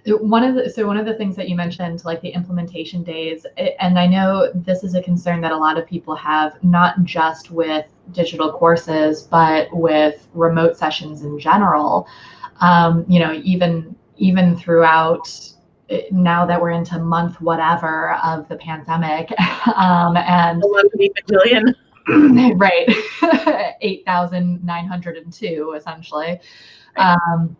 One of the things that you mentioned, like the implementation days, and I know this is a concern that a lot of people have, not just with digital courses, but with remote sessions in general. Even throughout, now that we're into month whatever of the pandemic, and 11 bajillion. Right, 8,902 essentially. And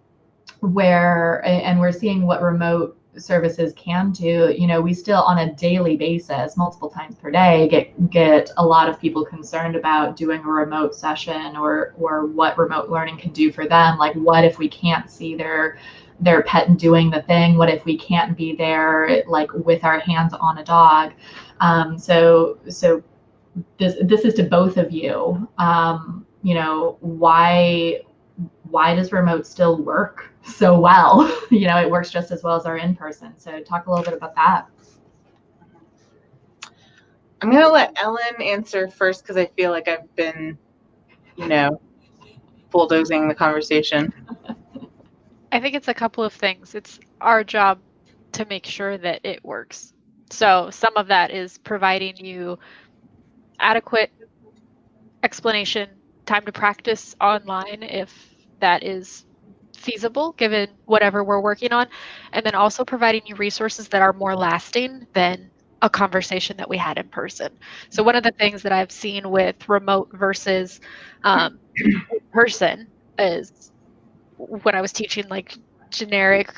we're seeing what remote services can do. We still on a daily basis, multiple times per day, get a lot of people concerned about doing a remote session or what remote learning can do for them. Like, what if we can't see their pet doing the thing? What if we can't be there, like, with our hands on a dog? So this is to both of you. Why does remote still work so well? It works just as well as our in-person. So talk a little bit about that. I'm going to let Ellen answer first because I feel like I've been, bulldozing the conversation. I think it's a couple of things. It's our job to make sure that it works. So some of that is providing you adequate explanation, time to practice online if that is feasible given whatever we're working on, and then also providing you resources that are more lasting than a conversation that we had in person. So one of the things that I've seen with remote versus in person is when I was teaching like generic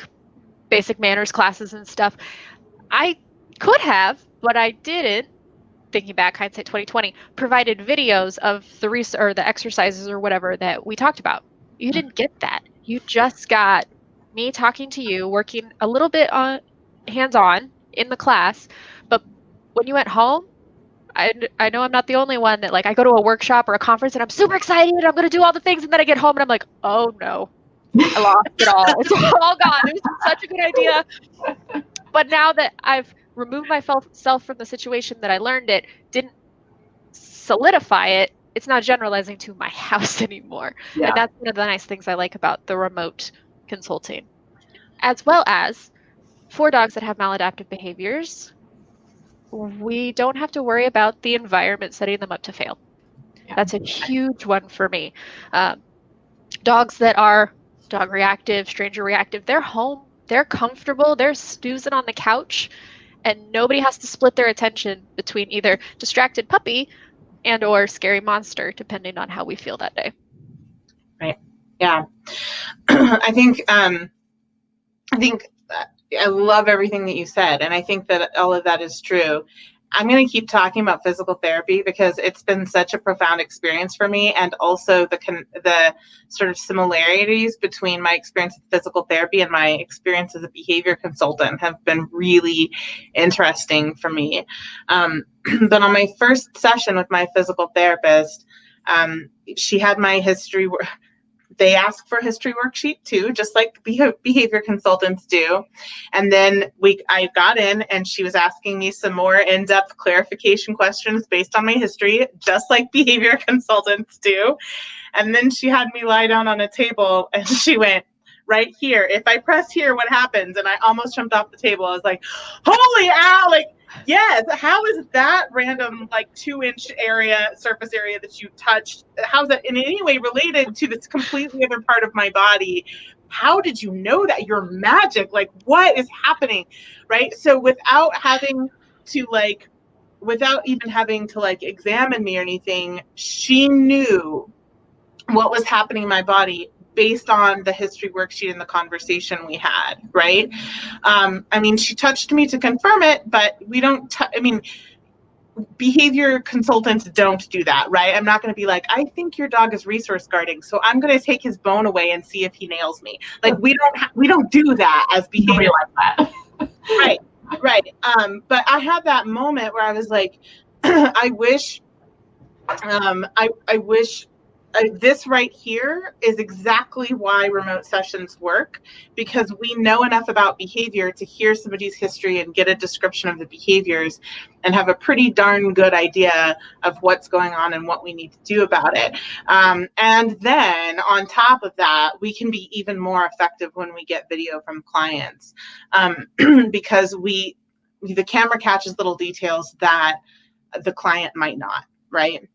basic manners classes and stuff, I could have, but I didn't, thinking back, hindsight 2020, provided videos of the exercises or whatever that we talked about. You didn't get that. You just got me talking to you, working a little bit on hands-on in the class, but when you went home, I know I'm not the only one that, like, I go to a workshop or a conference and I'm super excited and I'm going to do all the things, and then I get home and I'm like, oh no, I lost it all. It's all gone. It was such a good idea. But now that I've removed myself from the situation that I learned it, didn't solidify it, it's not generalizing to my house anymore. Yeah. And that's one of the nice things I like about the remote consulting. As well as for dogs that have maladaptive behaviors, we don't have to worry about the environment setting them up to fail. Yeah. That's a huge one for me. Dogs that are dog reactive, stranger reactive, they're home, they're comfortable, they're snoozing on the couch, and nobody has to split their attention between either distracted puppy and or scary monster, depending on how we feel that day. Right. Yeah. I think I love everything that you said, and I think that all of that is true. I'm going to keep talking about physical therapy because it's been such a profound experience for me, and also the sort of similarities between my experience with physical therapy and my experience as a behavior consultant have been really interesting for me. But on my first session with my physical therapist, she had my history. They ask for a history worksheet too, just like behavior consultants do. And then I got in and she was asking me some more in-depth clarification questions based on my history, just like behavior consultants do. And then she had me lie down on a table and she went, right here, if I press here, what happens? And I almost jumped off the table. I was like, holy ow, like, yes, how is that random, like 2-inch surface area that you touched? How's that in any way related to this completely other part of my body? How did you know that? You're magic. Like, what is happening? Right. So without even having to like examine me or anything, she knew what was happening in my body based on the history worksheet and the conversation we had, right? I mean, she touched me to confirm it, but we don't, behavior consultants don't do that, right? I'm not going to be like, I think your dog is resource guarding, so I'm going to take his bone away and see if he nails me. Like, we don't do that as behavior. Like that. Right. But I had that moment where I was like, I wish this right here is exactly why remote sessions work, because we know enough about behavior to hear somebody's history and get a description of the behaviors and have a pretty darn good idea of what's going on and what we need to do about it. And then on top of that, we can be even more effective when we get video from clients, because the camera catches little details that the client might not, right?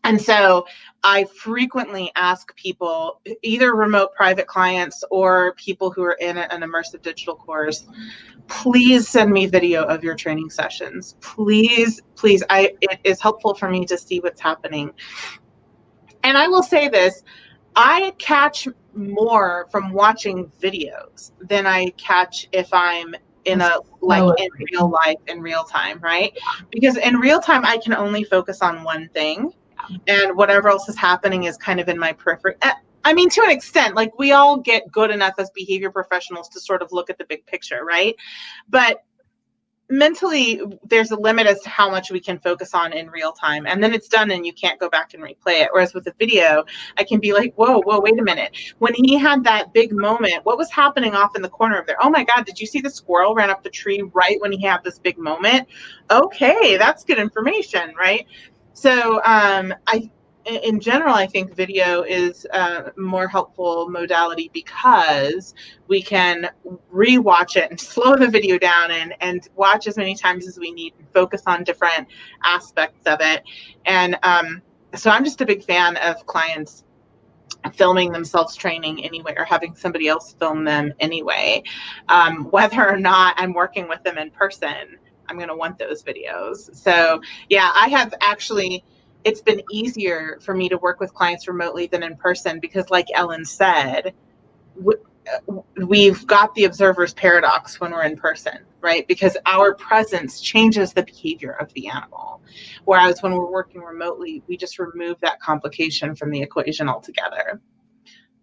And so I frequently ask people, either remote private clients or people who are in an immersive digital course, please send me video of your training sessions. Please, please. It is helpful for me to see what's happening. And I will say this, I catch more from watching videos than I catch if I'm in real life, in real time, right? Because in real time, I can only focus on one thing. And whatever else is happening is kind of in my periphery. I mean, to an extent, like we all get good enough as behavior professionals to sort of look at the big picture, right? But mentally, there's a limit as to how much we can focus on in real time. And then it's done and you can't go back and replay it. Whereas with a video, I can be like, whoa, wait a minute. When he had that big moment, what was happening off in the corner of there? Oh my God, did you see the squirrel ran up the tree right when he had this big moment? Okay, that's good information, right? So in general, I think video is a more helpful modality because we can rewatch it and slow the video down and watch as many times as we need and focus on different aspects of it. And so I'm just a big fan of clients filming themselves training anyway, or having somebody else film them anyway. Whether or not I'm working with them in person, I'm going to want those videos. So yeah, I have actually, it's been easier for me to work with clients remotely than in person because like Ellen said, we've got the observer's paradox when we're in person, right? Because our presence changes the behavior of the animal. Whereas when we're working remotely, we just remove that complication from the equation altogether.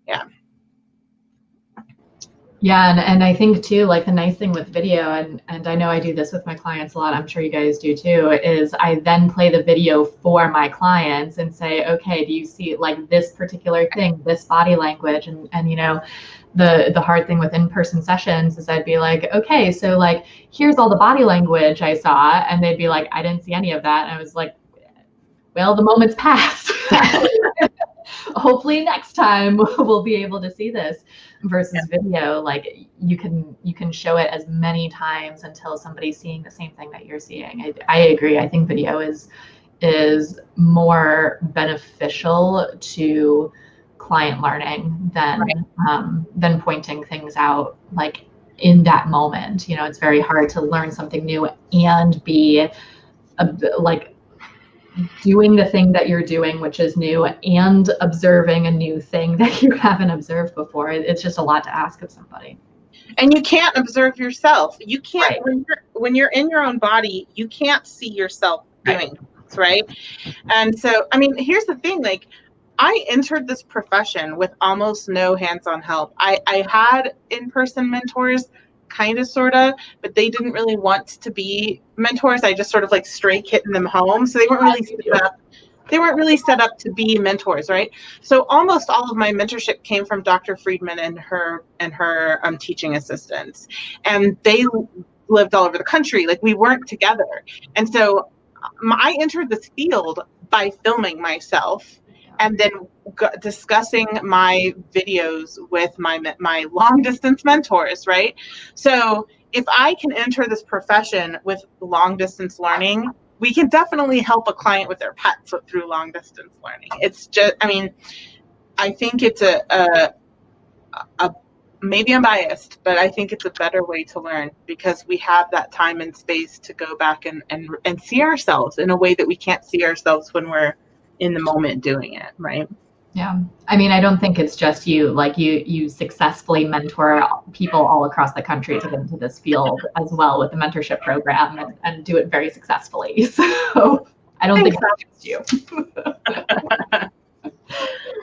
Yeah. Yeah, and I think too, like the nice thing with video, and I know I do this with my clients a lot, I'm sure you guys do too, is I then play the video for my clients and say, okay, do you see like this particular thing, this body language? And you know, the hard thing with in-person sessions is I'd be like, okay, so like, here's all the body language I saw. And they'd be like, I didn't see any of that. And I was like, well, the moment's passed. Hopefully next time we'll be able to see this. Versus video, like you can show it as many times until somebody's seeing the same thing that you're seeing. I agree. I think video is more beneficial to client learning than pointing things out like in that moment. You know, it's very hard to learn something new and be like doing the thing that you're doing, which is new, and observing a new thing that you haven't observed before. It's just a lot to ask of somebody. And you can't observe yourself. You can't, when you're in your own body, you can't see yourself doing things, right? And so, I mean, here's the thing, like, I entered this profession with almost no hands-on help. I had in-person mentors, kind of, sort of, but they didn't really want to be mentors. I just sort of like stray kitten them home. So they weren't really set up to be mentors, right? So almost all of my mentorship came from Dr. Friedman and her teaching assistants. And they lived all over the country. Like we weren't together. And so I entered this field by filming myself and then discussing my videos with my long distance mentors, right? So if I can enter this profession with long distance learning, we can definitely help a client with their pets through long distance learning. It's just, I mean, I think it's a maybe I'm biased, but I think it's a better way to learn because we have that time and space to go back and see ourselves in a way that we can't see ourselves when we're in the moment doing it, right? Yeah. I mean, I don't think it's just you. Like you successfully mentor people all across the country to get into this field as well with the mentorship program and do it very successfully. So I don't think it's just you.